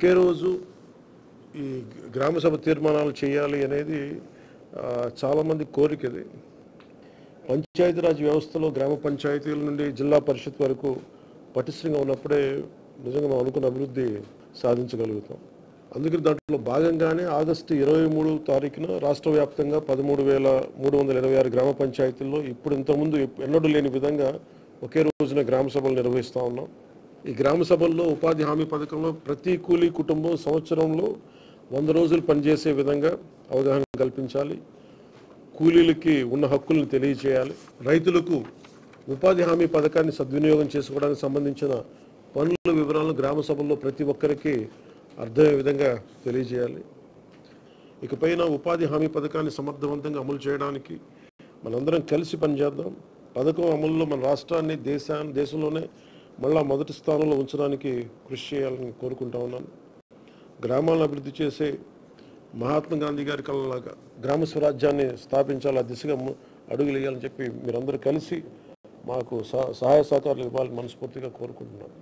ఒకే రోజు ఈ గ్రామ సభ తీర్మానాలు చేయాలి అనేది చాలామంది కోరికది. పంచాయతీరాజ్ వ్యవస్థలో గ్రామ పంచాయతీల నుండి జిల్లా పరిషత్ వరకు పటిష్టంగా ఉన్నప్పుడే నిజంగా మనం అనుకున్న అభివృద్ధి సాధించగలుగుతాం. అందుకని దాంట్లో భాగంగానే ఆగస్టు 23 తారీఖున రాష్ట్ర వ్యాప్తంగా 13,326 గ్రామ పంచాయతీల్లో ఇప్పుడు ఇంతకుముందు ఎన్నడూ లేని విధంగా ఒకే రోజున గ్రామ సభలు నిర్వహిస్తూ ఉన్నాం. ఈ గ్రామ సభల్లో ఉపాధి హామీ పథకంలో ప్రతి కూలీ కుటుంబం సంవత్సరంలో 100 రోజులు పనిచేసే విధంగా అవగాహన కల్పించాలి. కూలీలకి ఉన్న హక్కులను తెలియచేయాలి. రైతులకు ఉపాధి హామీ పథకాన్ని సద్వినియోగం చేసుకోవడానికి సంబంధించిన పనుల వివరాలను గ్రామ సభల్లో ప్రతి ఒక్కరికి అర్థమయ్యే విధంగా తెలియజేయాలి. ఇకపైన ఉపాధి హామీ పథకాన్ని సమర్థవంతంగా అమలు చేయడానికి మనందరం కలిసి పనిచేద్దాం. పథకం అమలులో మన రాష్ట్రాన్ని దేశంలోనే మళ్ళా మొదటి స్థానంలో ఉంచడానికి కృషి చేయాలని కోరుకుంటా ఉన్నాను. గ్రామాలను అభివృద్ధి చేసే మహాత్మా గాంధీ గారి కళలాగా గ్రామ స్వరాజ్యాన్ని స్థాపించాలి, ఆ దిశగా అడుగులు వేయాలని చెప్పి మీరందరూ కలిసి మాకు సహాయ సహకారాలు ఇవ్వాలని మనస్ఫూర్తిగా కోరుకుంటున్నాను.